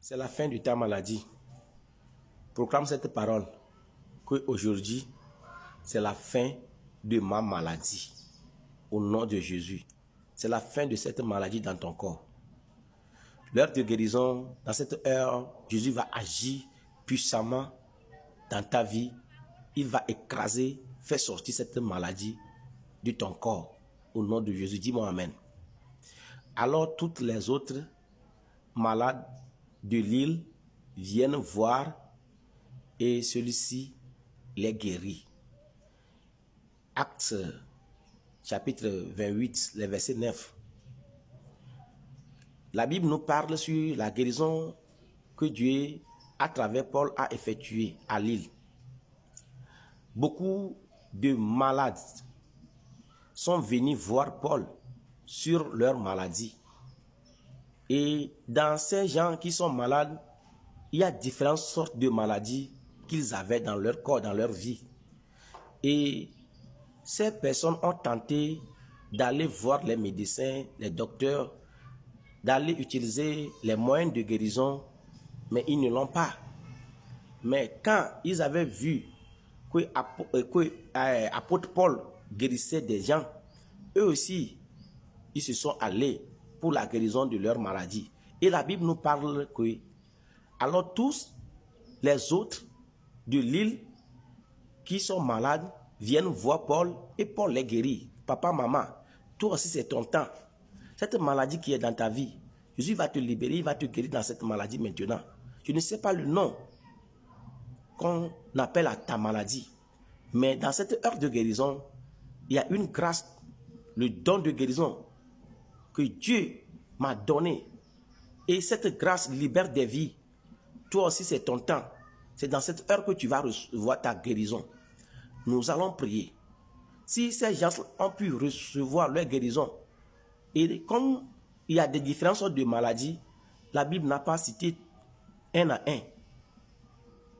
C'est la fin de ta maladie. Proclame cette parole qu'aujourd'hui, c'est la fin de ma maladie. Au nom de Jésus. C'est la fin de cette maladie dans ton corps. L'heure de guérison, dans cette heure, Jésus va agir puissamment dans ta vie. Il va écraser, faire sortir cette maladie de ton corps. Au nom de Jésus, dis-moi Amen. Alors toutes les autres malades de l'île viennent voir et celui-ci les guérit. Actes chapitre 28, le verset 9. La Bible nous parle sur la guérison que Dieu, à travers Paul, a effectuée à l'île. Beaucoup de malades sont venus voir Paul sur leur maladie. Et dans ces gens qui sont malades, il y a différentes sortes de maladies qu'ils avaient dans leur corps, dans leur vie. Et ces personnes ont tenté d'aller voir les médecins, les docteurs, d'aller utiliser les moyens de guérison, mais ils ne l'ont pas. Mais quand ils avaient vu que apôtre Paul guérissait des gens, eux aussi, ils se sont allés pour la guérison de leur maladie. Et la Bible nous parle que, alors tous les autres de l'île qui sont malades viennent voir Paul et Paul les guérit. Papa, maman, toi aussi c'est ton temps. Cette maladie qui est dans ta vie, Jésus va te libérer, il va te guérir dans cette maladie maintenant. Je ne sais pas le nom qu'on appelle à ta maladie, mais dans cette heure de guérison, il y a une grâce, le don de guérison que Dieu m'a donné. Et cette grâce libère des vies. Toi aussi c'est ton temps. C'est dans cette heure que tu vas recevoir ta guérison. Nous allons prier. Si ces gens ont pu recevoir leur guérison, et comme il y a des différentes sortes de maladies, la Bible n'a pas cité un à un.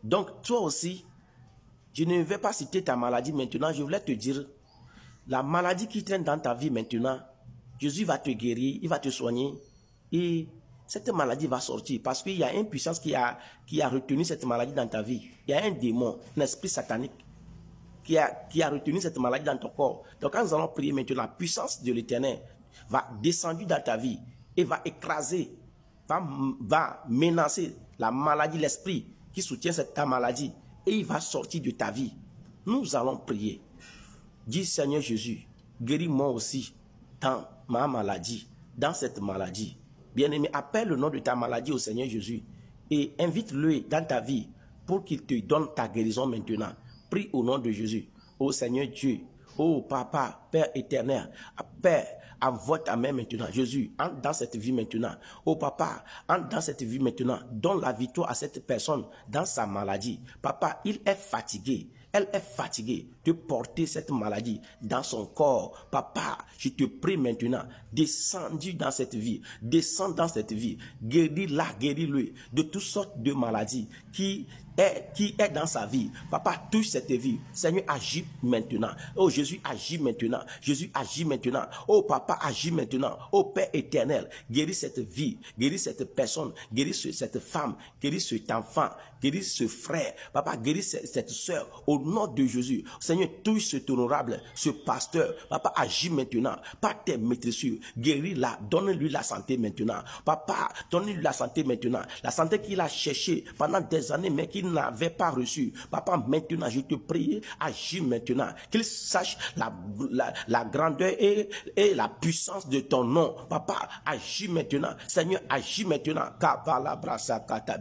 Donc toi aussi, je ne vais pas citer ta maladie maintenant, je voulais te dire, la maladie qui traîne dans ta vie maintenant, Jésus va te guérir, il va te soigner, et cette maladie va sortir, parce qu'il y a une puissance qui a retenu cette maladie dans ta vie. Il y a un démon, un esprit satanique, qui a retenu cette maladie dans ton corps. Donc quand nous allons prier maintenant, la puissance de l'Éternel va descendre dans ta vie et va écraser, va menacer la maladie, l'esprit qui soutient ta maladie, et il va sortir de ta vie. Nous allons prier. Dis Seigneur Jésus, guéris-moi aussi dans ma maladie, dans cette maladie. Bien-aimé, appelle le nom de ta maladie au Seigneur Jésus et invite-le dans ta vie pour qu'il te donne ta guérison maintenant. Prie au nom de Jésus. Ô Seigneur Dieu, ô Papa, Père éternel, Père, envoie ta main maintenant. Jésus, entre dans cette vie maintenant. Ô Papa, entre dans cette vie maintenant. Donne la victoire à cette personne dans sa maladie. Papa, il est fatigué. Elle est fatiguée de porter cette maladie dans son corps. Papa, je te prie maintenant, descends dans cette vie, descends dans cette vie, guéris-la, guéris-le de toutes sortes de maladies qui est dans sa vie. Papa, touche cette vie. Seigneur, agis maintenant. Oh Jésus, agis maintenant. Jésus, agis maintenant. Oh Papa, agis maintenant. Oh Père éternel, guéris cette vie, guéris cette personne, guéris cette femme, guéris cet enfant, guéris ce frère. Papa, guéris cette soeur. Au nom de Jésus, Seigneur, touche cet honorable, ce pasteur. Papa, agis maintenant. Par tes maîtresses, guéris-la, donne-lui la santé maintenant. Papa, donne-lui la santé maintenant. La santé qu'il a cherchée pendant des années, mais qu'il n'avait pas reçu. Papa, maintenant, je te prie, agis maintenant. Qu'il sache la grandeur et la puissance de ton nom. Papa, agis maintenant. Seigneur, agis maintenant.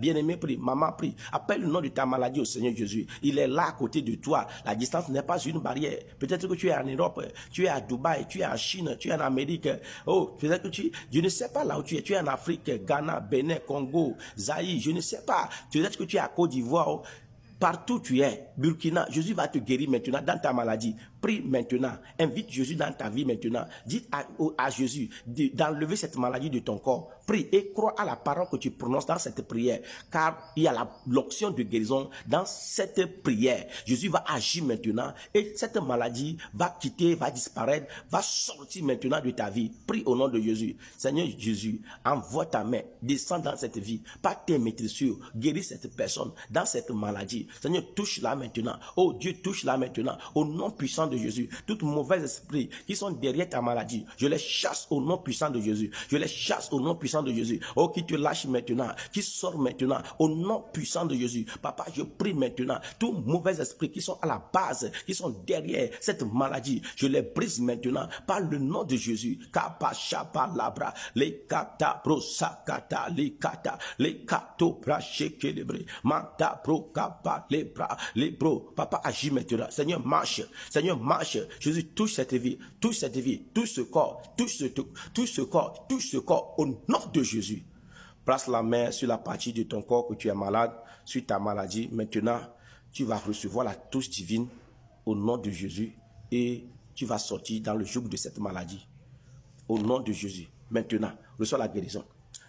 Bien-aimé, prie. Maman, prie. Appelle le nom de ta maladie au Seigneur Jésus. Il est là à côté de toi. La distance n'est pas une barrière. Peut-être que tu es en Europe, tu es à Dubaï, tu es en Chine, tu es en Amérique. Oh, peut-être que je ne sais pas là où tu es. Tu es en Afrique, Ghana, Bénin, Congo, Zaïre, je ne sais pas. Peut-être que tu es à Côte d'Ivoire. Partout où tu es, Burkina, Jésus va te guérir maintenant dans ta maladie. Prie maintenant. Invite Jésus dans ta vie maintenant. Dis à Jésus d'enlever cette maladie de ton corps. Prie et crois à la parole que tu prononces dans cette prière. Car il y a l'onction de guérison dans cette prière. Jésus va agir maintenant et cette maladie va quitter, va disparaître, va sortir maintenant de ta vie. Prie au nom de Jésus. Seigneur Jésus, envoie ta main, descends dans cette vie. Par tes maîtrisures, guéris cette personne dans cette maladie. Seigneur, touche-la maintenant. Oh Dieu, touche-la maintenant. Au nom puissant de Jésus, tout mauvais esprit qui sont derrière ta maladie, je les chasse au nom puissant de Jésus. Je les chasse au nom puissant de Jésus. Oh, qui te lâche maintenant, qui sort maintenant, au nom puissant de Jésus. Papa, je prie maintenant, tous mauvais esprits qui sont à la base, qui sont derrière cette maladie, je les brise maintenant par le nom de Jésus. Kapa chapa labra, les kata prosakata, les kata, les kato brachekelebre, mata pro kapa les bras, les bros. Papa, agis maintenant. Seigneur, marche. Seigneur, marche. Jésus, touche cette vie, touche cette vie, touche ce corps, touche ce corps, touche ce corps, au nom de Jésus. Place la main sur la partie de ton corps que tu es malade, sur ta maladie. Maintenant, tu vas recevoir la touche divine au nom de Jésus et tu vas sortir dans le joug de cette maladie. Au nom de Jésus. Maintenant, reçois la guérison.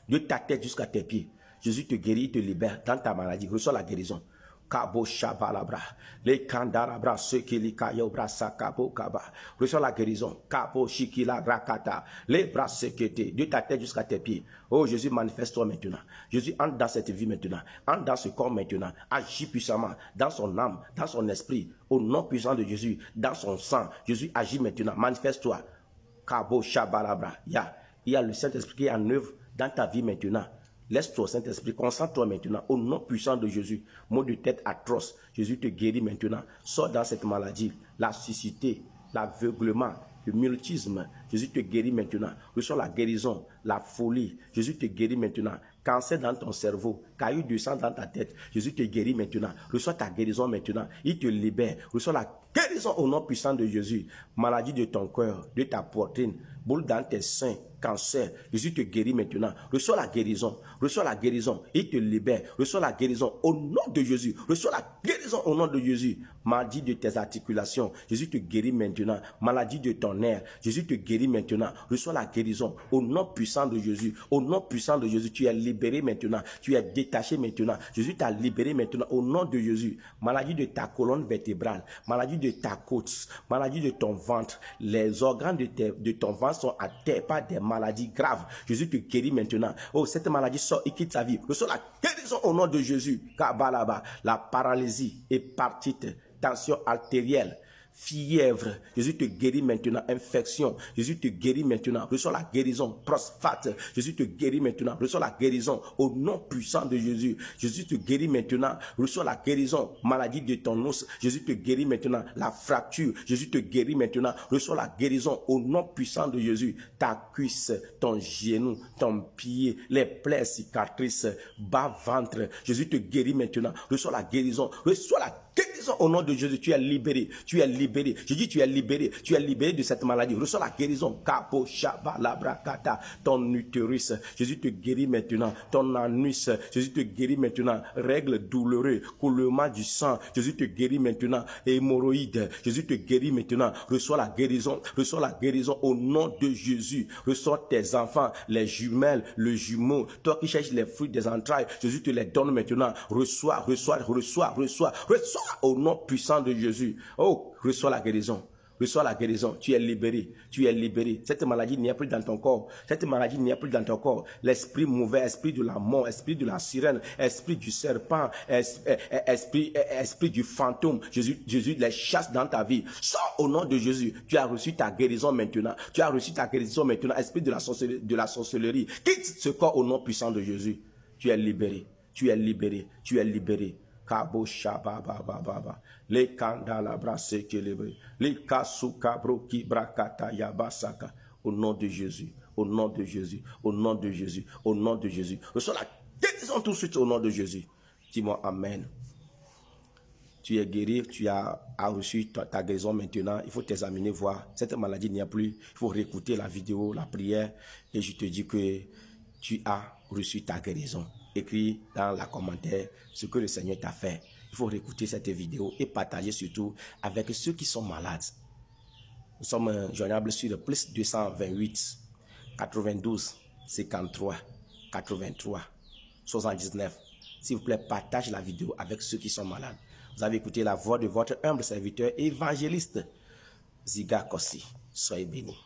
De ta tête jusqu'à tes pieds. Jésus te guérit, te libère dans ta maladie. Reçois la guérison. Kabo shabalabra, les kandarabra, ceux qui li kayobra sakabo kaba. Reçois la guérison. Kabo shikila rakata, les bras sekete, de ta tête jusqu'à tes pieds. Oh Jésus, manifeste-toi maintenant. Jésus, entre dans cette vie maintenant. Entre dans ce corps maintenant. Agis puissamment dans son âme, dans son esprit. Au nom puissant de Jésus, dans son sang. Jésus, agis maintenant. Manifeste-toi. Kabo shabalabra. Il y a le Saint-Esprit qui est en œuvre dans ta vie maintenant. Laisse-toi, Saint-Esprit, concentre-toi maintenant au nom puissant de Jésus. Maux de tête atroce, Jésus te guérit maintenant. Sors dans cette maladie, la cécité, l'aveuglement, le mutisme. Jésus te guérit maintenant. Reçois la guérison, la folie. Jésus te guérit maintenant. Cancer dans ton cerveau, caillou de sang dans ta tête. Jésus te guérit maintenant. Reçois ta guérison maintenant. Il te libère. Reçois la guérison au nom puissant de Jésus. Maladie de ton cœur, de ta poitrine, boule dans tes seins, cancer. Jésus te guérit maintenant. Reçois la guérison. Reçois la guérison. Il te libère. Reçois la guérison au nom de Jésus. Reçois la guérison au nom de Jésus. Maladie de tes articulations. Jésus te guérit maintenant. Maladie de ton nerf. Jésus te guérit maintenant. Reçois la guérison au nom puissant de Jésus. Au nom puissant de Jésus. Tu es libéré maintenant. Tu es détaché maintenant. Jésus t'a libéré maintenant au nom de Jésus. Maladie de ta colonne vertébrale. Maladie de ta côte. Maladie de ton ventre. Les organes de ton ventre sont à terre par des maladies graves. Jésus te guérit maintenant. Oh, cette maladie sort et quitte ta vie. Reçois la guérison au nom de Jésus. Kabalaba, la paralysie, hépatite, tension artérielle, fièvre. Jésus te guérit maintenant. Infection. Jésus te guérit maintenant. Reçois la guérison. Prostate. Jésus te guérit maintenant. Reçois la guérison au nom puissant de Jésus. Jésus te guérit maintenant. Reçois la guérison. Maladie de ton os. Jésus te guérit maintenant. La fracture. Jésus te guérit maintenant. Reçois la guérison au nom puissant de Jésus. Ta cuisse, ton genou, ton pied, les plaies, cicatrices, bas ventre. Jésus te guérit maintenant. Reçois la guérison. Reçois la guérison au nom de Jésus. Tu es libéré. Tu es libéré. Je dis tu es libéré. Tu es libéré de cette maladie. Reçois la guérison. Kapo shaba labrakata. Ton utérus. Jésus te guérit maintenant. Ton anus. Jésus te guérit maintenant. Règles douloureuses. Coulement du sang. Jésus te guérit maintenant. Hémorroïdes. Jésus te guérit maintenant. Reçois la guérison. Reçois la guérison au nom de Jésus. Reçois tes enfants, les jumelles, le jumeau. Toi qui cherches les fruits des entrailles, Jésus te les donne maintenant. Reçois au nom puissant de Jésus. Oh, reçois la guérison. Reçois la guérison. Tu es libéré. Tu es libéré. Cette maladie n'y a plus dans ton corps. Cette maladie n'y a plus dans ton corps. L'esprit mauvais, esprit de la mort, esprit de la sirène, esprit du serpent, esprit du fantôme. Jésus les chasse dans ta vie. Sors au nom de Jésus. Tu as reçu ta guérison maintenant. Tu as reçu ta guérison maintenant. Esprit de la sorcellerie. Quitte ce corps au nom puissant de Jésus. Tu es libéré. Tu es libéré. Tu es libéré. Kabo shaba baba baba les kandala brase kelebre les kasuka broki brakata yabasaka au nom de Jésus, au nom de Jésus, au nom de Jésus, au nom de Jésus. Reçois la guérison tout de suite au nom de Jésus. Dis-moi amen. Tu es guéri, tu as reçu ta guérison maintenant. Il faut t'examiner, voir. Cette maladie n'y a plus. Il faut réécouter la vidéo, la prière. Et je te dis que tu as reçu ta guérison. Écris dans la commentaire ce que le Seigneur t'a fait. Il faut réécouter cette vidéo et partager surtout avec ceux qui sont malades. Nous sommes joignables sur le plus 228 92 53 83 79. S'il vous plaît, partagez la vidéo avec ceux qui sont malades. Vous avez écouté la voix de votre humble serviteur évangéliste Ziga Kossi. Soyez bénis.